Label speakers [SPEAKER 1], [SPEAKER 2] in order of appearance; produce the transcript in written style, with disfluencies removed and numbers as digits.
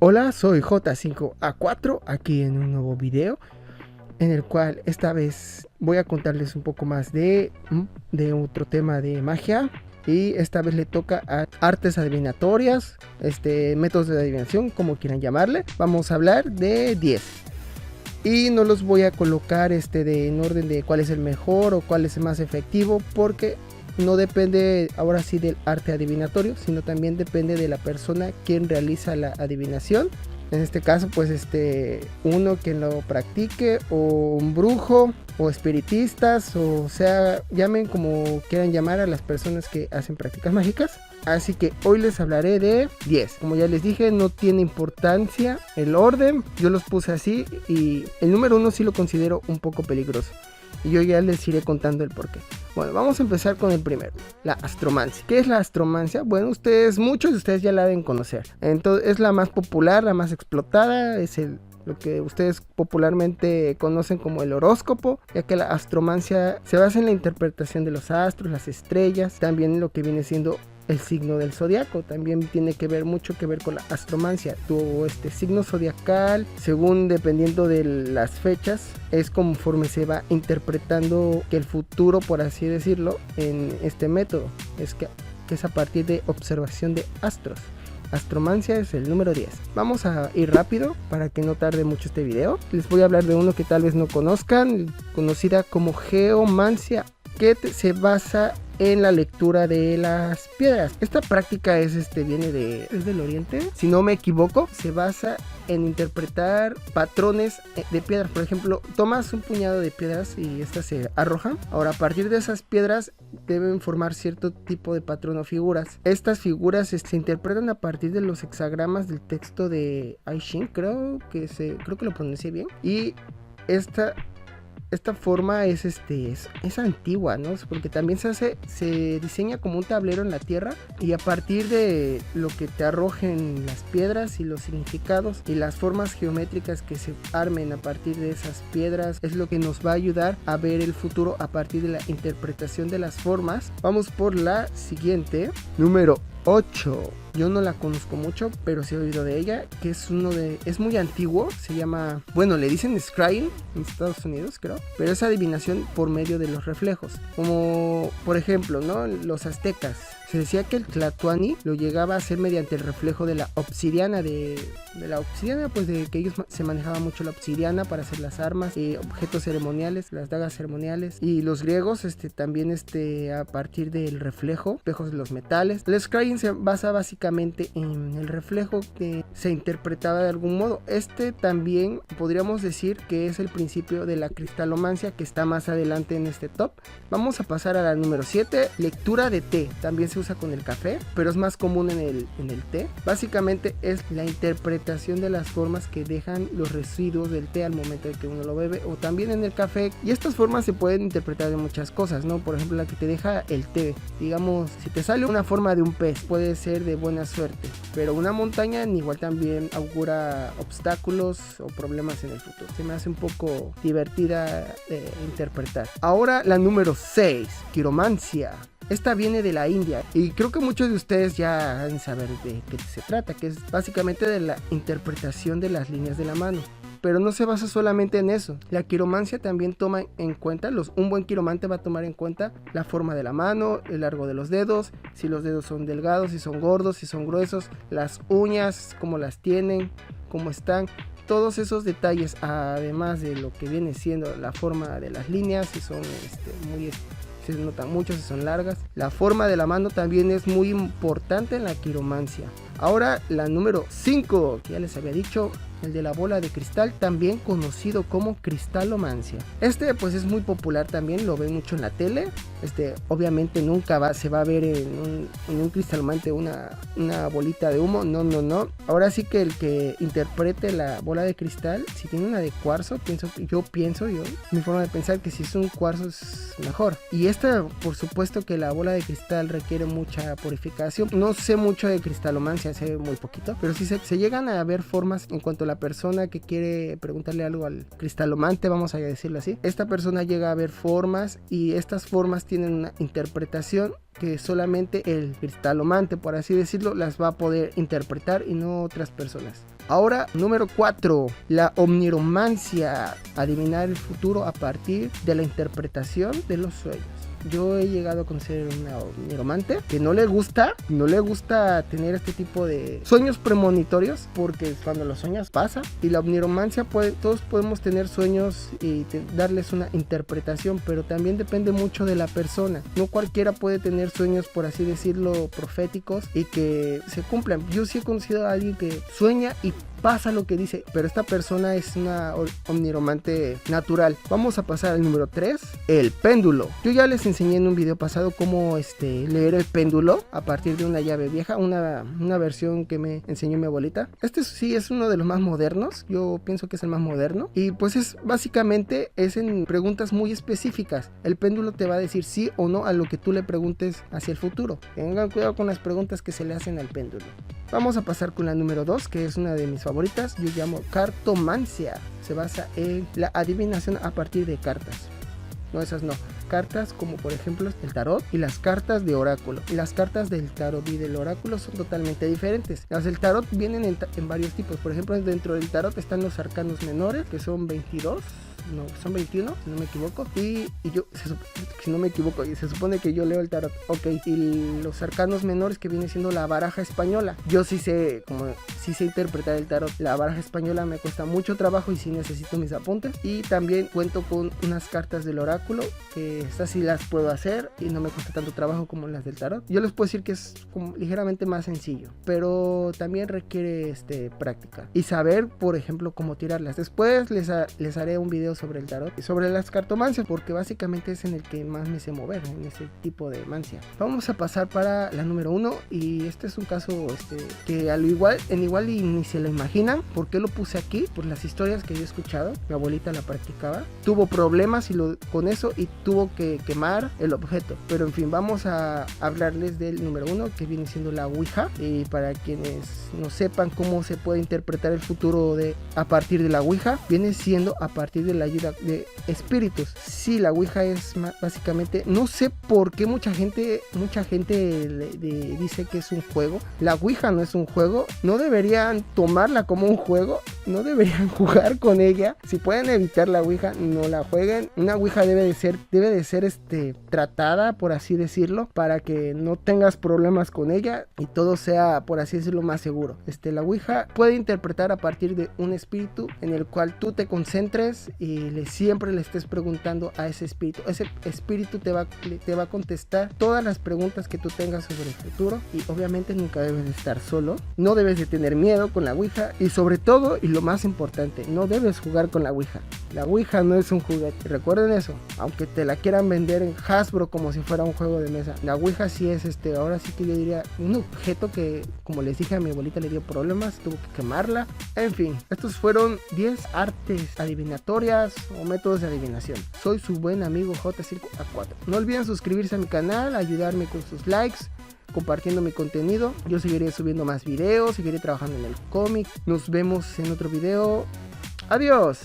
[SPEAKER 1] Hola, soy J5A4 aquí en un nuevo video en el cual esta vez voy a contarles un poco más de otro tema de magia, y esta vez le toca a artes adivinatorias, métodos de adivinación, como quieran llamarle. Vamos a hablar de 10 y no los voy a colocar en orden de cuál es el mejor o cuál es el más efectivo, porque no depende ahora sí del arte adivinatorio, sino también depende de la persona quien realiza la adivinación. En este caso, pues uno quien lo practique, o un brujo, o espiritistas, o sea, llamen como quieran llamar a las personas que hacen prácticas mágicas. Así que hoy les hablaré de 10. Como ya les dije, no tiene importancia el orden, yo los puse así, y el número 1 sí lo considero un poco peligroso, y yo ya les iré contando el porqué. Bueno, vamos a empezar con el primero, la astromancia. ¿Qué es la astromancia? Bueno, muchos de ustedes ya la deben conocer. Entonces, es la más popular, la más explotada, es lo que ustedes popularmente conocen como el horóscopo, ya que la astromancia se basa en la interpretación de los astros, las estrellas, también lo que viene siendo el signo del zodiaco. También tiene mucho que ver con la astromancia. Tu signo zodiacal, según dependiendo de las fechas, es conforme se va interpretando que el futuro, por así decirlo, en este método. Que es a partir de observación de astros. Astromancia es el número 10. Vamos a ir rápido para que no tarde mucho este video. Les voy a hablar de uno que tal vez no conozcan, conocida como geomancia, que se basa en la lectura de las piedras. Esta práctica es viene del oriente, si no me equivoco. Se basa en interpretar patrones de piedras. Por ejemplo, tomas un puñado de piedras y estas se arrojan. Ahora, a partir de esas piedras deben formar cierto tipo de patrón o figuras. Estas figuras se interpretan a partir de los hexagramas del texto de I Ching, creo que lo pronuncié bien. Y esta forma es antigua, ¿no? Porque también se diseña como un tablero en la tierra, y a partir de lo que te arrojen las piedras y los significados y las formas geométricas que se armen a partir de esas piedras, es lo que nos va a ayudar a ver el futuro a partir de la interpretación de las formas. Vamos por la siguiente, número 8. Yo no la conozco mucho, pero sí he oído de ella, que es muy antiguo. Se llama, bueno, le dicen scrying en Estados Unidos, creo, pero es adivinación por medio de los reflejos. Como por ejemplo, ¿no? Los aztecas, se decía que el Tlatoani lo llegaba a hacer mediante el reflejo de la obsidiana, pues de que ellos se manejaba mucho la obsidiana para hacer las armas y objetos ceremoniales, las dagas ceremoniales. Y los griegos también a partir del reflejo, espejos de los metales. El scrying se basa básicamente en el reflejo que se interpretaba de algún modo. También podríamos decir que es el principio de la cristalomancia, que está más adelante en este top. Vamos a pasar a la número 7, lectura de té. También se usa con el café, pero es más común en el té. Básicamente es la interpretación de las formas que dejan los residuos del té al momento de que uno lo bebe, o también en el café. Y estas formas se pueden interpretar de muchas cosas, ¿no? Por ejemplo, la que te deja el té. Digamos, si te sale una forma de un pez, puede ser de buena suerte, pero una montaña igual también augura obstáculos o problemas en el futuro. Se me hace un poco divertida de interpretar. Ahora la número 6, quiromancia. Esta viene de la India, y creo que muchos de ustedes ya deben saber de qué se trata, que es básicamente de la interpretación de las líneas de la mano. Pero no se basa solamente en eso. La quiromancia también toma en cuenta, un buen quiromante va a tomar en cuenta la forma de la mano, el largo de los dedos, si los dedos son delgados, si son gordos, si son gruesos, las uñas, cómo las tienen, cómo están. Todos esos detalles, además de lo que viene siendo la forma de las líneas, si son se notan mucho, si son largas. La forma de la mano también es muy importante en la quiromancia. Ahora la número 5, que ya les había dicho, el de la bola de cristal, también conocido como cristalomancia. Pues es muy popular también, lo ven mucho en la tele. Obviamente nunca se va a ver en un cristalomante una bolita de humo, no. Ahora sí que el que interprete la bola de cristal, si tiene una de cuarzo, pienso yo, mi forma de pensar, que si es un cuarzo es mejor. Y por supuesto que la bola de cristal requiere mucha purificación. No sé mucho de cristalomancia, sé muy poquito, pero sí se llegan a ver formas en cuanto a la persona que quiere preguntarle algo al cristalomante, vamos a decirlo así, esta persona llega a ver formas y estas formas tienen una interpretación que solamente el cristalomante, por así decirlo, las va a poder interpretar y no otras personas. Ahora, número 4, la omniromancia, adivinar el futuro a partir de la interpretación de los sueños. Yo he llegado a conocer una omniromante que no le gusta tener este tipo de sueños premonitorios, porque cuando los sueños pasa. Y la omniromancia, todos podemos tener sueños y darles una interpretación, pero también depende mucho de la persona. No cualquiera puede tener sueños, por así decirlo, proféticos y que se cumplan. Yo sí he conocido a alguien que sueña y pasa lo que dice, pero esta persona es una omniromante natural. Vamos a pasar al número 3, el péndulo. Yo ya les enseñé en un video pasado cómo leer el péndulo a partir de una llave vieja, una versión que me enseñó mi abuelita. Este sí es uno de los más modernos, yo pienso que es el más moderno, y pues básicamente es en preguntas muy específicas. El péndulo te va a decir sí o no a lo que tú le preguntes hacia el futuro. Tengan cuidado con las preguntas que se le hacen al péndulo. Vamos a pasar con la número 2, que es una de mis favoritas. Yo llamo cartomancia. Se basa en la adivinación a partir de cartas. No, esas no. Cartas como por ejemplo el tarot y las cartas de oráculo. Y las cartas del tarot y del oráculo son totalmente diferentes. Las del tarot vienen en varios tipos. Por ejemplo, dentro del tarot están los arcanos menores, que son 22. No, son 21, si no me equivoco. Y yo, si no me equivoco, y se supone que yo leo el tarot. Ok, y los arcanos menores, que viene siendo la baraja española. Yo sí sé interpretar el tarot. La baraja española me cuesta mucho trabajo y sí necesito mis apuntes. Y también cuento con unas cartas del oráculo, que estas sí las puedo hacer y no me cuesta tanto trabajo como las del tarot. Yo les puedo decir que es como ligeramente más sencillo, pero también requiere práctica y saber, por ejemplo, cómo tirarlas. Después les haré un video sobre el tarot y sobre las cartomancias, porque básicamente es en el que más me sé mover, en ese tipo de mancia. Vamos a pasar para la número 1, y este es un caso que en igual y ni se lo imaginan. ¿Por qué lo puse aquí? Por las historias que yo he escuchado. Mi abuelita la practicaba, tuvo problemas con eso y tuvo que quemar el objeto. Pero en fin, vamos a hablarles del número 1, que viene siendo la Ouija. Y para quienes no sepan cómo se puede interpretar el futuro a partir de la Ouija, viene siendo a partir de la ayuda de espíritus. Sí, la Ouija es básicamente, no sé por qué mucha gente dice que es un juego. La Ouija no es un juego, no deberían tomarla como un juego, no deberían jugar con ella. Si pueden evitar la Ouija, no la jueguen. Una Ouija debe de ser tratada, por así decirlo, para que no tengas problemas con ella y todo sea, por así decirlo, más seguro. La Ouija puede interpretar a partir de un espíritu en el cual tú te concentres y siempre le estés preguntando a ese espíritu. Ese espíritu te va a contestar todas las preguntas que tú tengas sobre el futuro, y obviamente nunca debes de estar solo, no debes de tener miedo con la Ouija, y sobre todo, y lo más importante, no debes jugar con la Ouija. La Ouija no es un juguete, recuerden eso, aunque te la quieran vender en Hasbro como si fuera un juego de mesa. La Ouija sí es ahora sí que yo diría un objeto que, como les dije, a mi abuelita le dio problemas, tuvo que quemarla. En fin, estos fueron 10 artes adivinatorias o métodos de adivinación. Soy su buen amigo J5A4. No olviden suscribirse a mi canal, ayudarme con sus likes, compartiendo mi contenido. Yo seguiré subiendo más videos, seguiré trabajando en el cómic. Nos vemos en otro video. Adiós.